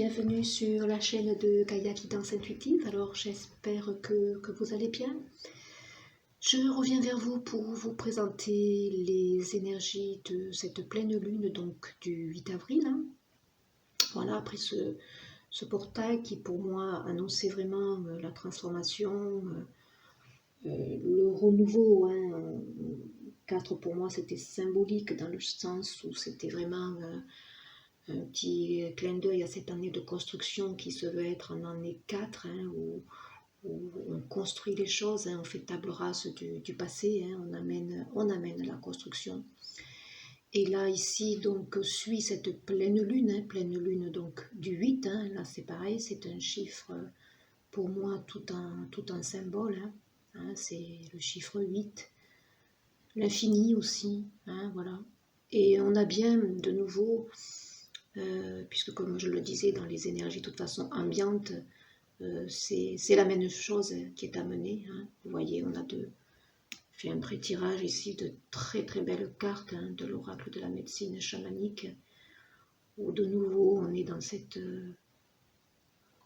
bienvenue sur la chaîne de Gaïa Guidance Intuitive. Alors j'espère que vous allez bien. Je reviens vers vous pour vous présenter les énergies de cette pleine lune, donc du 8 avril. Voilà, après ce portail qui pour moi annonçait vraiment la transformation, le renouveau. 4 pour moi c'était symbolique dans le sens où c'était vraiment un petit clin d'œil à cette année de construction qui se veut être en année 4, où on construit les choses, on fait table rase du passé, on amène la construction. Et là, ici, donc, suit cette pleine lune donc du 8, là c'est pareil, c'est un chiffre, pour moi, tout un symbole, c'est le chiffre 8, l'infini aussi, voilà. Et on a bien, de nouveau, puisque comme je le disais, dans les énergies de toute façon ambiantes, c'est la même chose qui est amenée. Vous voyez, j'ai un pré-tirage ici de très très belles cartes de l'oracle de la médecine chamanique, où de nouveau on est dans cette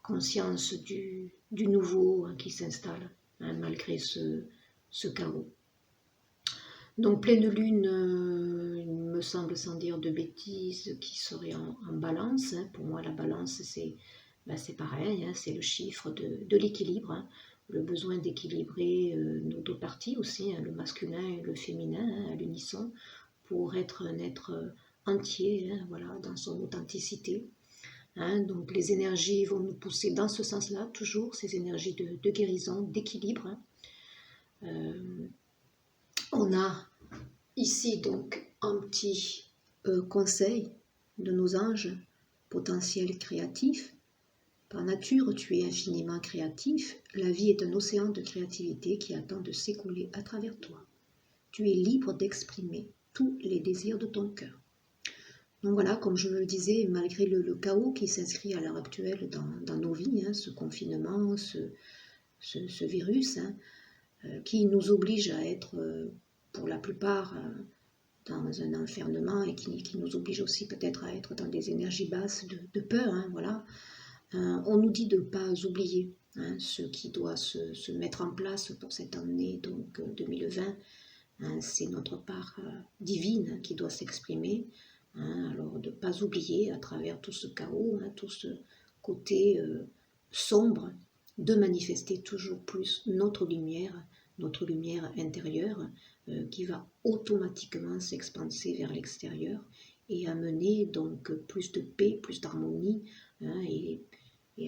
conscience du nouveau qui s'installe, malgré ce chaos. Donc pleine lune, il me semble, sans dire de bêtises, qui serait en balance. Pour moi la balance c'est pareil, c'est le chiffre de l'équilibre, le besoin d'équilibrer nos deux parties aussi, le masculin et le féminin à l'unisson, pour être un être entier, voilà, dans son authenticité. Donc les énergies vont nous pousser dans ce sens-là, toujours ces énergies de guérison, d'équilibre. On a ici donc un petit conseil de nos anges potentiels créatifs. Par nature, tu es infiniment créatif. La vie est un océan de créativité qui attend de s'écouler à travers toi. Tu es libre d'exprimer tous les désirs de ton cœur. Donc voilà, comme je le disais, malgré le chaos qui s'inscrit à l'heure actuelle dans nos vies, ce confinement, ce virus, qui nous oblige à être, pour la plupart, dans un enfermement et qui nous oblige aussi peut-être à être dans des énergies basses de peur, voilà. On nous dit de ne pas oublier ce qui doit se mettre en place pour cette année donc 2020. C'est notre part divine qui doit s'exprimer. Alors de ne pas oublier à travers tout ce chaos, tout ce côté sombre, de manifester toujours plus notre lumière intérieure qui va automatiquement s'expanser vers l'extérieur et amener donc plus de paix, plus d'harmonie, et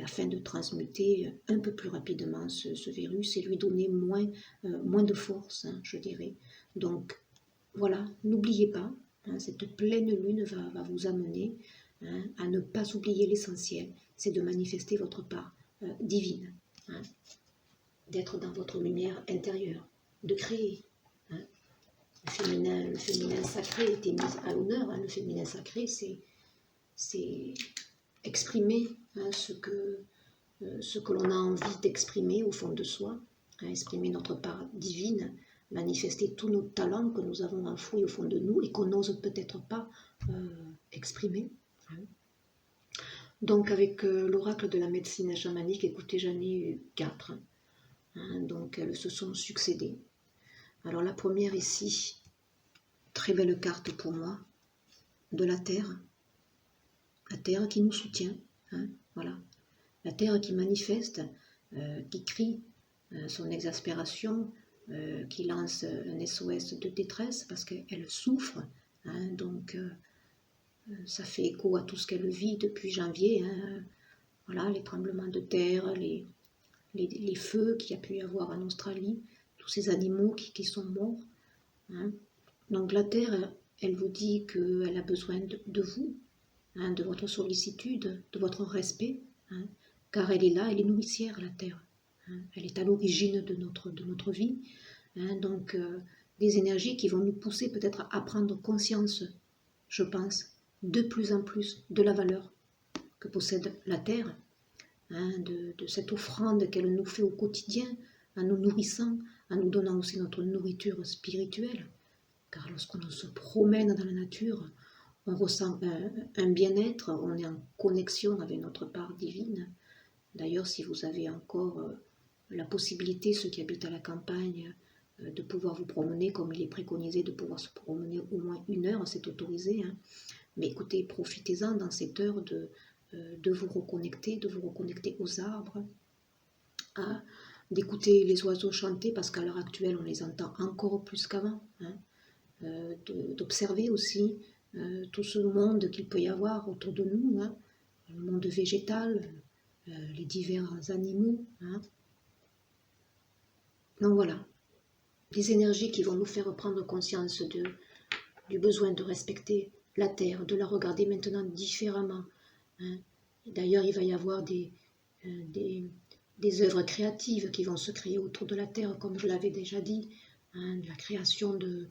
afin de transmuter un peu plus rapidement ce virus et lui donner moins de force, je dirais. Donc voilà, n'oubliez pas, cette pleine lune va vous amener à ne pas oublier l'essentiel, c'est de manifester votre part divine, d'être dans votre lumière intérieure, de créer. Le féminin sacré était mis à l'honneur. Le féminin sacré, c'est exprimer ce que l'on a envie d'exprimer au fond de soi, exprimer notre part divine, manifester tous nos talents que nous avons enfouis au fond de nous et qu'on n'ose peut-être pas exprimer. Donc avec l'oracle de la médecine chamanique, écoutez, j'en ai eu 4. Donc elles se sont succédées. Alors la première ici, très belle carte pour moi, de la terre qui nous soutient, voilà. La terre qui manifeste, qui crie son exaspération, qui lance un SOS de détresse parce qu'elle souffre, donc ça fait écho à tout ce qu'elle vit depuis janvier, voilà, les tremblements de terre, les feux qu'il y a pu y avoir en Australie, tous ces animaux qui sont morts. Donc la terre, elle vous dit qu'elle a besoin de vous, de votre sollicitude, de votre respect, car elle est là, elle est nourricière, la terre. Elle est à l'origine de notre vie. Donc des énergies qui vont nous pousser peut-être à prendre conscience, je pense, de plus en plus de la valeur que possède la terre, de cette offrande qu'elle nous fait au quotidien, en nous nourrissant, en nous donnant aussi notre nourriture spirituelle. Car lorsqu'on se promène dans la nature, on ressent un bien-être, on est en connexion avec notre part divine. D'ailleurs, si vous avez encore la possibilité, ceux qui habitent à la campagne, de pouvoir vous promener, comme il est préconisé de pouvoir se promener au moins 1 heure, c'est autorisé. Hein. Mais écoutez, profitez-en dans cette heure de vous reconnecter aux arbres, d'écouter les oiseaux chanter, parce qu'à l'heure actuelle, on les entend encore plus qu'avant. Hein. D'observer aussi tout ce monde qu'il peut y avoir autour de nous, hein, le monde végétal, les divers animaux. Hein. Donc voilà, des énergies qui vont nous faire prendre conscience du besoin de respecter la Terre, de la regarder maintenant différemment. Hein. D'ailleurs, il va y avoir des œuvres créatives qui vont se créer autour de la Terre, comme je l'avais déjà dit, hein, la création de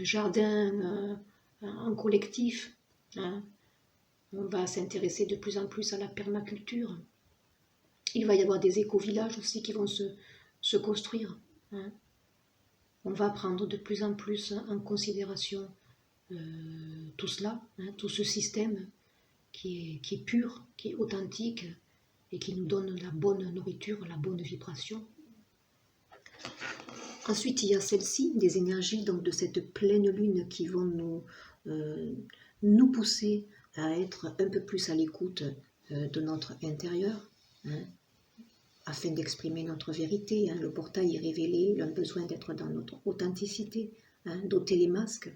jardins en collectif. Hein. On va s'intéresser de plus en plus à la permaculture. Il va y avoir des éco-villages aussi qui vont se construire. Hein. On va prendre de plus en plus en considération tout cela, hein, tout ce système qui est pur, qui est authentique et qui nous donne la bonne nourriture, la bonne vibration. Ensuite, il y a celle-ci, des énergies donc, de cette pleine lune qui vont nous pousser à être un peu plus à l'écoute de notre intérieur, hein, afin d'exprimer notre vérité. Hein. Le portail est révélé, il a besoin d'être dans notre authenticité, hein, d'ôter les masques.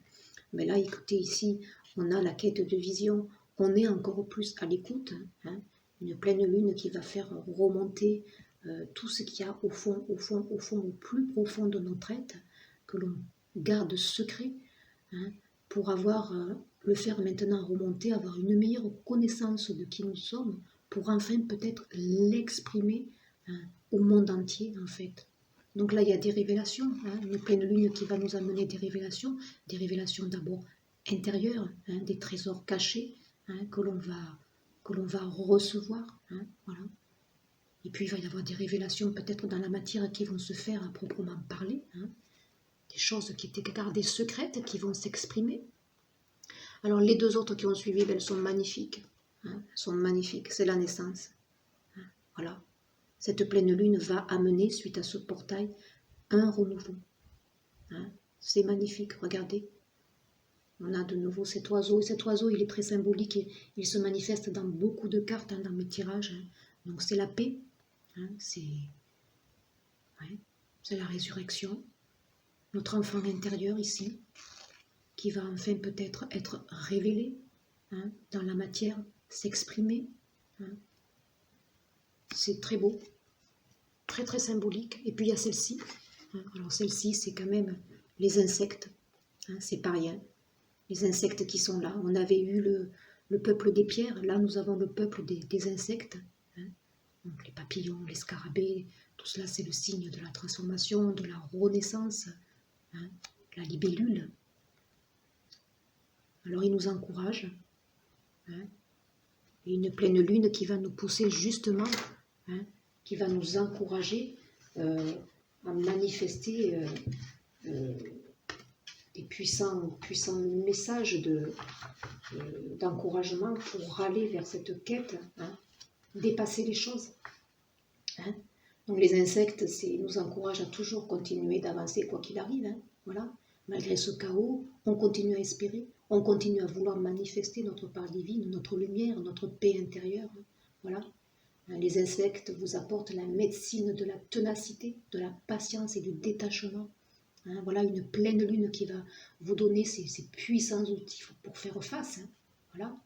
Mais là, écoutez, ici, on a la quête de vision, on est encore plus à l'écoute. Hein. Une pleine lune qui va faire remonter tout ce qu'il y a au fond, au plus profond de notre être, que l'on garde secret, hein, pour le faire maintenant remonter, avoir une meilleure connaissance de qui nous sommes, pour enfin peut-être l'exprimer, hein, au monde entier en fait. Donc là il y a des révélations, hein, une pleine lune qui va nous amener des révélations d'abord intérieures, hein, des trésors cachés, hein, que l'on va recevoir, hein, voilà. Et puis il va y avoir des révélations peut-être dans la matière qui vont se faire à proprement parler, hein, des choses qui étaient gardées secrètes qui vont s'exprimer. Alors les deux autres qui ont suivi, elles sont magnifiques, hein, sont magnifiques, c'est la naissance. Hein, voilà. Cette pleine lune va amener, suite à ce portail, un renouveau. Hein, c'est magnifique, regardez. On a de nouveau cet oiseau, et cet oiseau il est très symbolique, et il se manifeste dans beaucoup de cartes, hein, dans mes tirages. Hein. Donc c'est la paix, hein, c'est la résurrection, notre enfant intérieur ici, qui va enfin peut-être être révélé, hein, dans la matière, s'exprimer. Hein. C'est très beau, très très symbolique. Et puis il y a celle-ci. Hein. Alors celle-ci, c'est quand même les insectes, hein, c'est pas rien. Les insectes qui sont là. On avait eu le peuple des pierres, là nous avons le peuple des insectes. Hein. Donc les papillons, les scarabées, tout cela c'est le signe de la transformation, de la renaissance, hein, la libellule. Alors il nous encourage, hein, et une pleine lune qui va nous pousser justement, hein, qui va nous encourager à manifester des puissants messages d'encouragement pour aller vers cette quête, hein, dépasser les choses. Hein. Donc les insectes nous encouragent à toujours continuer d'avancer quoi qu'il arrive. Hein. Voilà. Malgré ce chaos, on continue à espérer, on continue à vouloir manifester notre part divine, notre lumière, notre paix intérieure. Hein. Voilà. Les insectes vous apportent la médecine de la ténacité, de la patience et du détachement. Hein, voilà une pleine lune qui va vous donner ces puissants outils pour faire face. Hein, voilà.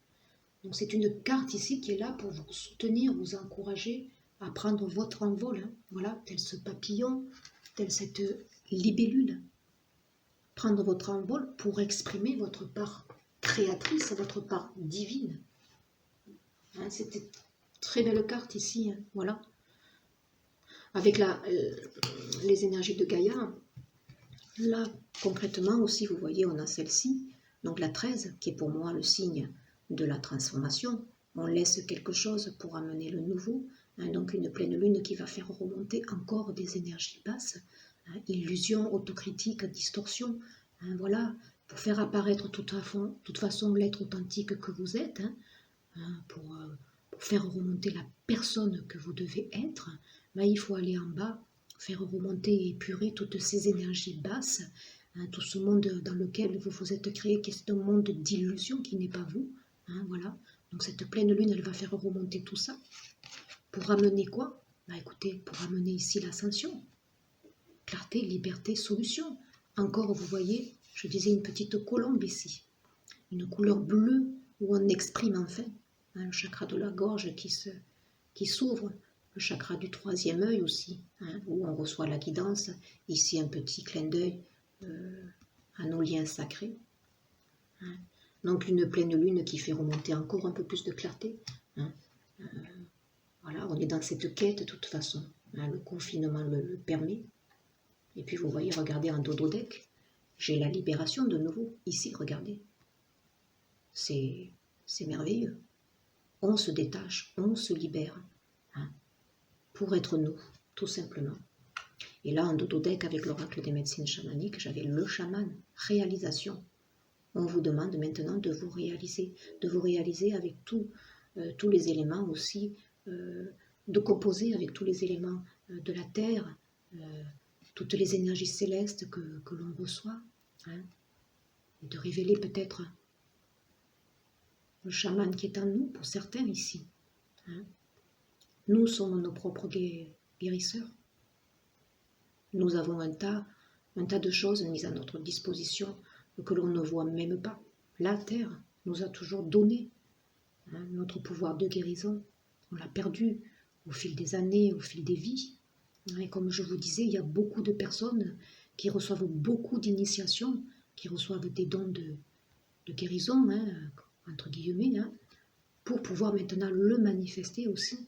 Donc c'est une carte ici qui est là pour vous soutenir, vous encourager à prendre votre envol. Hein, voilà, tel ce papillon, telle cette libellule. Prendre votre envol pour exprimer votre part créatrice, votre part divine. Hein, c'était très belle carte ici. Hein, voilà. Avec les énergies de Gaïa. Là, concrètement aussi, vous voyez, on a celle-ci, donc la 13, qui est pour moi le signe de la transformation. On laisse quelque chose pour amener le nouveau, hein, donc une pleine lune qui va faire remonter encore des énergies basses, hein, illusion, autocritique, distorsion, hein, voilà, pour faire apparaître de toute façon l'être authentique que vous êtes, pour faire remonter la personne que vous devez être, il faut aller en bas, faire remonter et épurer toutes ces énergies basses, tout ce monde dans lequel vous vous êtes créé, qui est un monde d'illusion qui n'est pas vous. Voilà. Donc cette pleine lune, elle va faire remonter tout ça. Pour amener quoi? Écoutez, pour amener ici l'ascension. Clarté, liberté, solution. Encore, vous voyez, je disais une petite colombe ici. Une couleur bleue où on exprime enfin le chakra de la gorge qui s'ouvre, le chakra du troisième œil aussi, où on reçoit la guidance. Ici, un petit clin d'œil à nos liens sacrés. Donc, une pleine lune qui fait remonter encore un peu plus de clarté. Voilà, on est dans cette quête de toute façon. Le confinement le permet. Et puis, vous voyez, regardez en dododeck, j'ai la libération de nouveau. Ici, regardez. C'est merveilleux. On se détache, on se libère, pour être nous, tout simplement. Et là, en dododeck, avec l'oracle des médecines chamaniques, j'avais le chaman, réalisation. On vous demande maintenant de vous réaliser avec tous les éléments aussi, de composer avec tous les éléments de la terre, toutes les énergies célestes que l'on reçoit, et de révéler peut-être le chaman qui est en nous, pour certains ici. Nous sommes nos propres guérisseurs. Nous avons un tas de choses mises à notre disposition que l'on ne voit même pas. La Terre nous a toujours donné notre pouvoir de guérison. On l'a perdu au fil des années, au fil des vies. Et comme je vous disais, il y a beaucoup de personnes qui reçoivent beaucoup d'initiations, qui reçoivent des dons de guérison, entre guillemets, pour pouvoir maintenant le manifester aussi.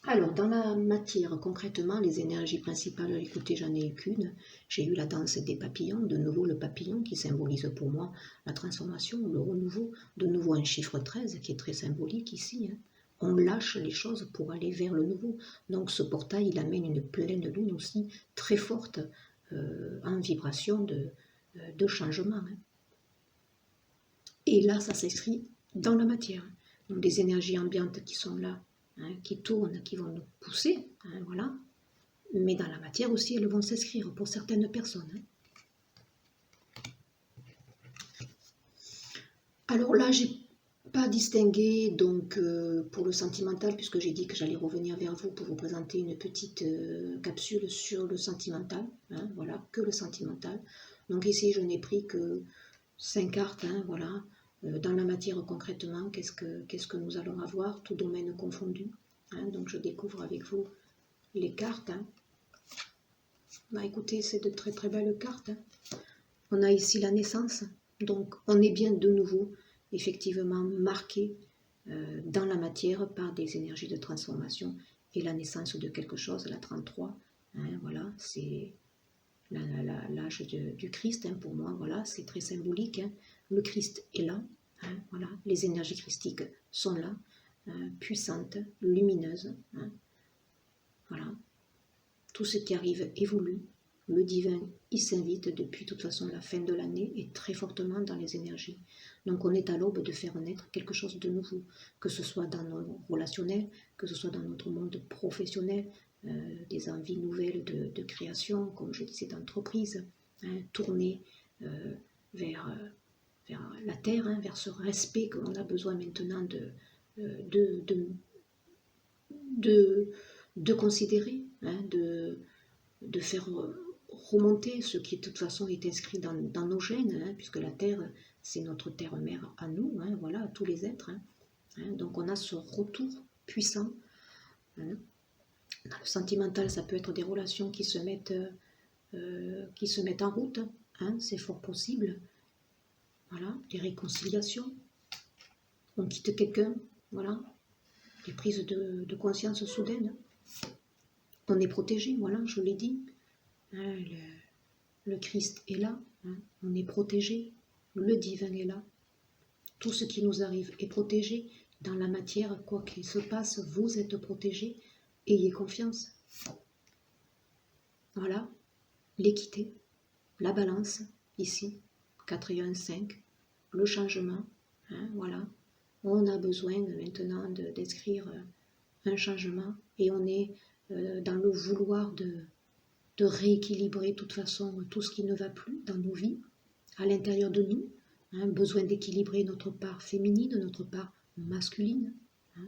Alors, dans la matière, concrètement, les énergies principales, écoutez, j'en ai eu qu'une. J'ai eu la danse des papillons, de nouveau le papillon qui symbolise pour moi la transformation, le renouveau, de nouveau un chiffre 13 qui est très symbolique ici. On lâche les choses pour aller vers le nouveau. Donc ce portail, il amène une pleine lune aussi très forte en vibration de changement. Et là, ça s'inscrit dans la matière. Donc des énergies ambiantes qui sont là, qui tournent, qui vont nous pousser, voilà. Mais dans la matière aussi, elles vont s'inscrire pour certaines personnes. Alors là, j'ai pas distingué donc pour le sentimental, puisque j'ai dit que j'allais revenir vers vous pour vous présenter une petite capsule sur le sentimental, voilà, que le sentimental. Donc ici, je n'ai pris que 5 cartes, voilà. Dans la matière concrètement, qu'est-ce que nous allons avoir, tout domaine confondu. Donc je découvre avec vous les cartes. Écoutez, c'est de très très belles cartes. On a ici la naissance, donc on est bien de nouveau effectivement marqué dans la matière par des énergies de transformation et la naissance de quelque chose, la 33, voilà, c'est l'âge du Christ pour moi, voilà, c'est très symbolique, le Christ est là, voilà, les énergies christiques sont là, puissantes, lumineuses, voilà, tout ce qui arrive évolue, le divin il s'invite depuis de toute façon la fin de l'année et très fortement dans les énergies. Donc on est à l'aube de faire naître quelque chose de nouveau, que ce soit dans nos relationnels, que ce soit dans notre monde professionnel, des envies nouvelles de création, comme je disais, d'entreprise, tourner vers la terre, vers ce respect que l'on a besoin maintenant de considérer, de faire remonter ce qui de toute façon est inscrit dans nos gènes, puisque la terre c'est notre terre-mère à nous, voilà, à tous les êtres. Donc on a ce retour puissant. Dans le sentimental, ça peut être des relations qui se mettent en route, c'est fort possible. Voilà, des réconciliations. On quitte quelqu'un, voilà, des prises de conscience soudaines. On est protégé, voilà, je l'ai dit. Le Christ est là, on est protégé, le divin est là. Tout ce qui nous arrive est protégé. Dans la matière, quoi qu'il se passe, vous êtes protégé. Ayez confiance. Voilà, l'équité. la balance, ici, 4 et 1, 5, le changement, hein, voilà. On a besoin maintenant d'inscrire un changement et on est dans le vouloir de rééquilibrer de toute façon tout ce qui ne va plus dans nos vies, à l'intérieur de nous, hein, besoin d'équilibrer notre part féminine, notre part masculine. Hein.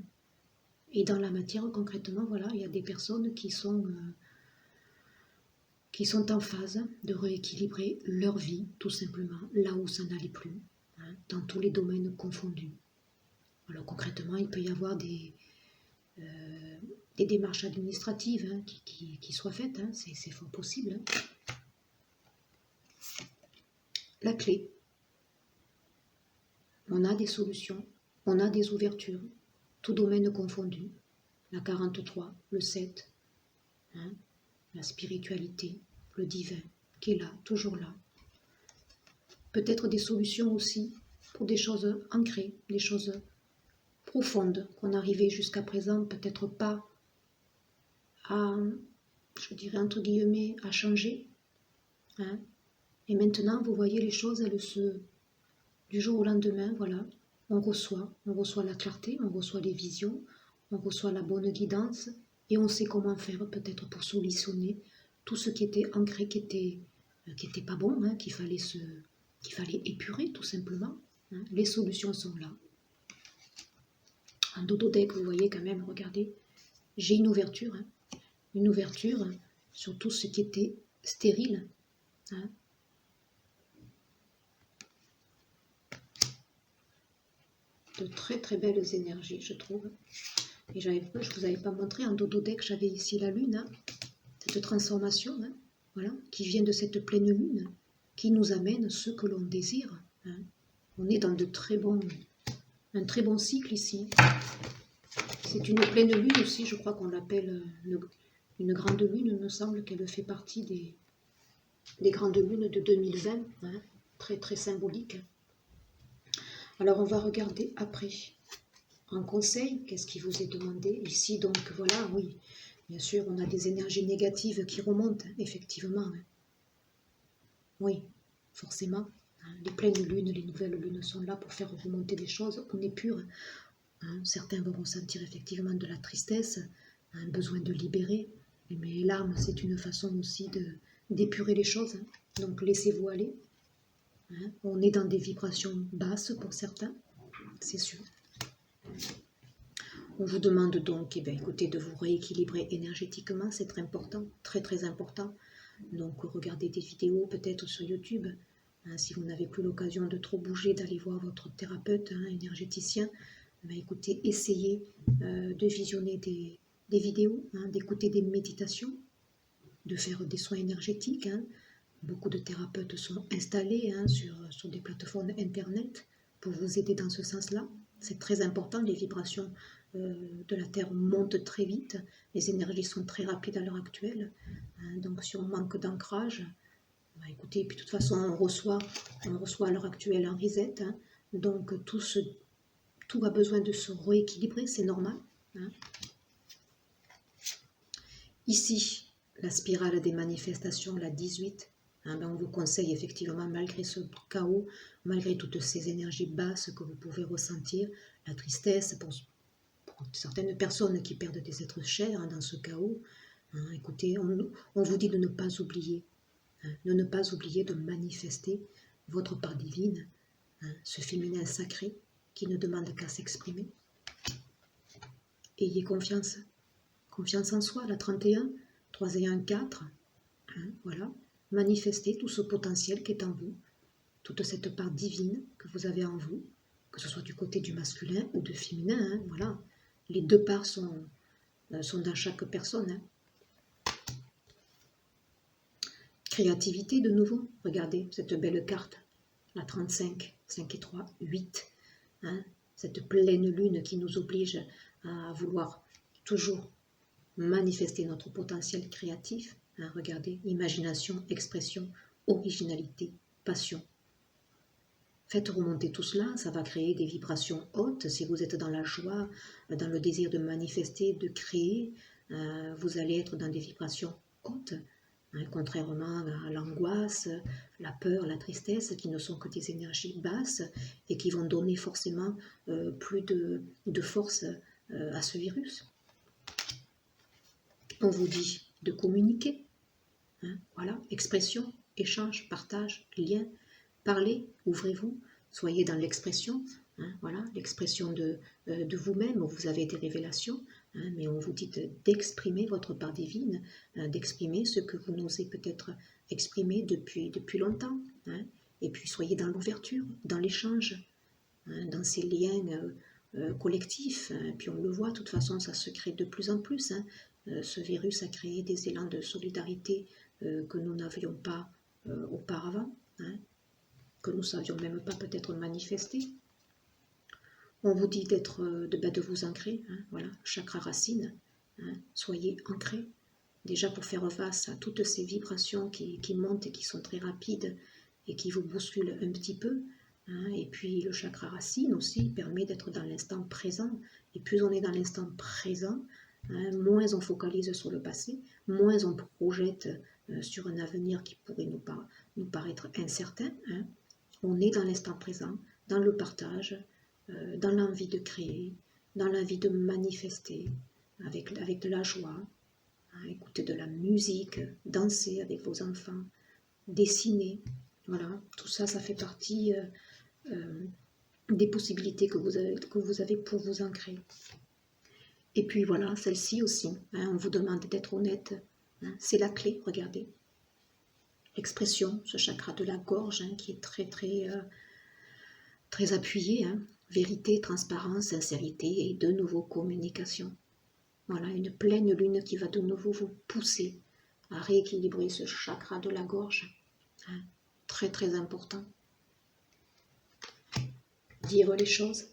Et dans la matière, concrètement, voilà, il y a des personnes qui sont en phase de rééquilibrer leur vie, tout simplement, là où ça n'allait plus, hein, dans tous les domaines confondus. Alors concrètement, il peut y avoir des démarches administratives hein, qui soient faites, hein, c'est fort possible. Hein. La clé, on a des solutions, on a des ouvertures, tout domaine confondu. La 43, le 7, hein, la spiritualité, le divin, qui est là, toujours là. Peut-être des solutions aussi pour des choses ancrées, des choses profondes qu'on n'arrivait jusqu'à présent peut-être pas à, je dirais entre guillemets, à changer. Hein. Et maintenant, vous voyez, les choses, elles se... Du jour au lendemain, voilà, on reçoit la clarté, on reçoit les visions, on reçoit la bonne guidance et on sait comment faire peut-être pour solutionner tout ce qui était ancré, qui était pas bon, hein, qu'il fallait épurer tout simplement. Hein. Les solutions sont là. En dodo deck, vous voyez quand même, regardez, j'ai une ouverture sur tout ce qui était stérile. Hein. De très très belles énergies, je trouve. Et je ne vous avais pas montré en dodo deck, j'avais ici la lune, hein, cette transformation, hein, voilà, qui vient de cette pleine lune, qui nous amène ce que l'on désire. Hein. On est dans un très bon cycle ici. C'est une pleine lune aussi, je crois qu'on l'appelle une grande lune, il me semble qu'elle fait partie des grandes lunes de 2020, hein, très très symbolique. Alors on va regarder après. En conseil, qu'est-ce qui vous est demandé ici? Donc voilà, oui, bien sûr, on a des énergies négatives qui remontent, effectivement. Hein. Oui, forcément. Hein, les pleines lunes, les nouvelles lunes sont là pour faire remonter des choses. On est pur. Hein. Certains vont ressentir effectivement de la tristesse, un besoin de libérer. Mais les larmes, c'est une façon aussi d'épurer les choses. Hein. Donc laissez-vous aller. Hein. On est dans des vibrations basses pour certains, c'est sûr. On vous demande donc, écoutez, de vous rééquilibrer énergétiquement, c'est très important, très très important. Donc regardez des vidéos peut-être sur YouTube, hein, si vous n'avez plus l'occasion de trop bouger, d'aller voir votre thérapeute, hein, énergéticien, écoutez, essayez de visionner des vidéos, hein, d'écouter des méditations, de faire des soins énergétiques. Hein. Beaucoup de thérapeutes sont installés hein, sur des plateformes internet pour vous aider dans ce sens-là. C'est très important, les vibrations de la Terre montent très vite, les énergies sont très rapides à l'heure actuelle, hein, donc si on manque d'ancrage, écoutez, puis de toute façon on reçoit à l'heure actuelle un reset, hein, donc tout a besoin de se rééquilibrer, c'est normal. Hein. Ici, la spirale des manifestations, la 18, hein, on vous conseille effectivement, malgré ce chaos, malgré toutes ces énergies basses que vous pouvez ressentir, la tristesse pour certaines personnes qui perdent des êtres chers hein, dans ce chaos, hein, écoutez, on vous dit de ne pas oublier, hein, de ne pas oublier de manifester votre part divine, hein, ce féminin sacré qui ne demande qu'à s'exprimer. Ayez confiance en soi, la 31, 3 et 1, 4, hein, voilà, manifestez tout ce potentiel qui est en vous, toute cette part divine que vous avez en vous, que ce soit du côté du masculin ou du féminin, hein, voilà. Les deux parts sont dans chaque personne. Hein. Créativité de nouveau. Regardez cette belle carte. La 35, 5 et 3, 8. Hein. Cette pleine lune qui nous oblige à vouloir toujours manifester notre potentiel créatif. Hein. Regardez, imagination, expression, originalité, passion. Faites remonter tout cela, ça va créer des vibrations hautes. Si vous êtes dans la joie, dans le désir de manifester, de créer, vous allez être dans des vibrations hautes. contrairement à l'angoisse, la peur, la tristesse, qui ne sont que des énergies basses et qui vont donner forcément plus de force à ce virus. On vous dit de communiquer, voilà, expression, échange, partage, lien, parlez, ouvrez-vous, soyez dans l'expression, voilà, l'expression de vous-même, où vous avez des révélations, mais on vous dit d'exprimer votre part divine, d'exprimer ce que vous n'osez peut-être exprimer depuis longtemps, et puis soyez dans l'ouverture, dans l'échange, dans ces liens collectifs, puis on le voit, de toute façon ça se crée de plus en plus, ce virus a créé des élans de solidarité que nous n'avions pas auparavant, que nous ne savions même pas peut-être manifester. On vous dit de vous ancrer, voilà, chakra racine, soyez ancrés, déjà pour faire face à toutes ces vibrations qui montent et qui sont très rapides et qui vous bousculent un petit peu, et puis le chakra racine aussi permet d'être dans l'instant présent, et plus on est dans l'instant présent, moins on focalise sur le passé, moins on projette sur un avenir qui pourrait nous paraître incertain, on est dans l'instant présent, dans le partage, dans l'envie de créer, dans l'envie de manifester, avec de la joie, écouter de la musique, danser avec vos enfants, dessiner, voilà, tout ça, ça fait partie des possibilités que vous avez pour vous ancrer. Et puis voilà, celle-ci aussi, on vous demande d'être honnête, c'est la clé, regardez. L'expression, ce chakra de la gorge qui est très appuyé, vérité, transparence, sincérité et de nouveau communication. Voilà, une pleine lune qui va de nouveau vous pousser à rééquilibrer ce chakra de la gorge, très important. Dire les choses.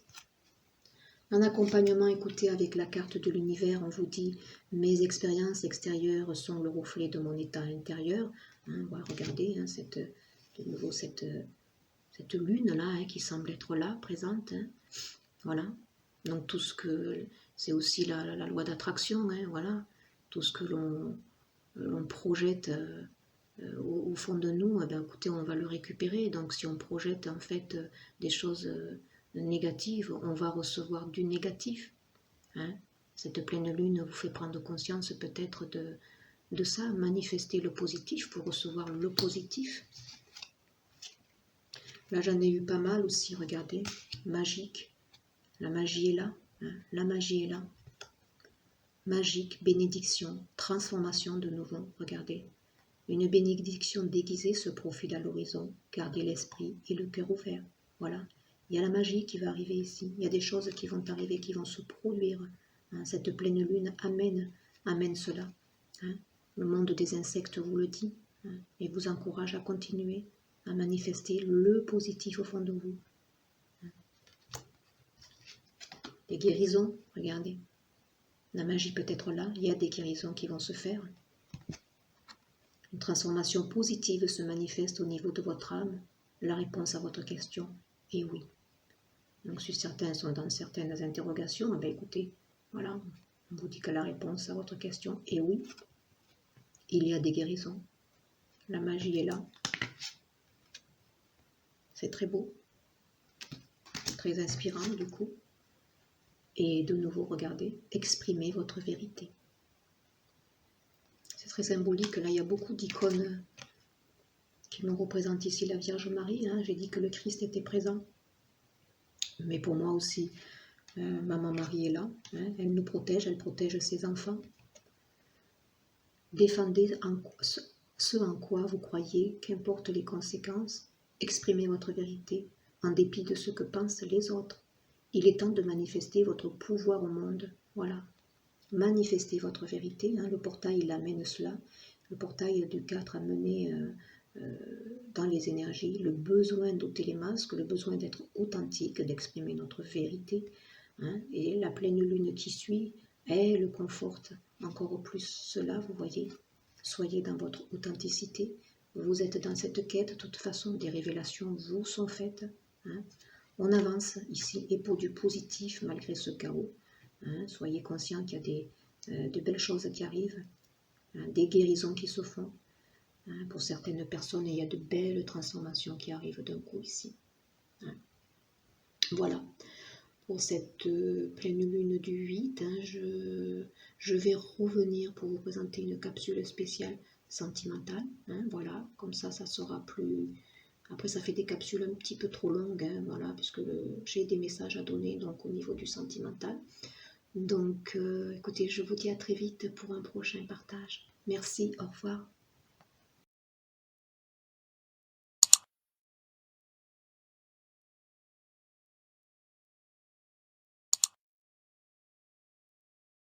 En accompagnement, écoutez, avec la carte de l'univers, on vous dit « Mes expériences extérieures sont le reflet de mon état intérieur ». Voilà, regardez, de nouveau cette lune-là qui semble être là, présente. Voilà. Donc tout ce que... C'est aussi la loi d'attraction, voilà. Tout ce que l'on projette au fond de nous, écoutez, on va le récupérer. Donc si on projette en fait des choses... négative, on va recevoir du négatif. Cette pleine lune vous fait prendre conscience peut-être de ça, manifester le positif pour recevoir le positif. Là j'en ai eu pas mal aussi, regardez, magique, la magie est là, la magie est là. Magique, bénédiction, transformation de nouveau, regardez. Une bénédiction déguisée se profile à l'horizon, gardez l'esprit et le cœur ouvert, voilà. Il y a la magie qui va arriver ici, il y a des choses qui vont arriver, qui vont se produire. Cette pleine lune amène cela. Le monde des insectes vous le dit et vous encourage à continuer à manifester le positif au fond de vous. Les guérisons, regardez. La magie peut être là, il y a des guérisons qui vont se faire. Une transformation positive se manifeste au niveau de votre âme. La réponse à votre question est oui. Donc si certains sont dans certaines interrogations, écoutez, voilà, on vous dit que la réponse à votre question est oui. Il y a des guérisons. La magie est là. C'est très beau. Très inspirant du coup. Et de nouveau, regardez, exprimez votre vérité. C'est très symbolique. Là, il y a beaucoup d'icônes qui nous représentent ici la Vierge Marie. J'ai dit que le Christ était présent. Mais pour moi aussi, Maman Marie est là. Elle nous protège, elle protège ses enfants. Défendez ce en quoi vous croyez, qu'importe les conséquences. Exprimez votre vérité, en dépit de ce que pensent les autres. Il est temps de manifester votre pouvoir au monde. Voilà. Manifestez votre vérité. Le portail, il amène cela. Le portail du 4 a mené dans les énergies le besoin d'ôter les masques, le besoin d'être authentique, d'exprimer notre vérité. Et la pleine lune qui suit, elle conforte encore plus cela, vous voyez. Soyez dans votre authenticité. Vous êtes dans cette quête, de toute façon, des révélations vous sont faites. On avance ici, et pour du positif, malgré ce chaos. Soyez conscients qu'il y a de belles choses qui arrivent, des guérisons qui se font. Hein. Pour certaines personnes, il y a de belles transformations qui arrivent d'un coup ici. Hein. Voilà. Pour cette pleine lune du 8, hein, je vais revenir pour vous présenter une capsule spéciale sentimentale. Hein, voilà, comme ça sera plus... Après, ça fait des capsules un petit peu trop longues, hein, voilà, puisque j'ai des messages à donner donc, au niveau du sentimental. Donc, écoutez, je vous dis à très vite pour un prochain partage. Merci, au revoir.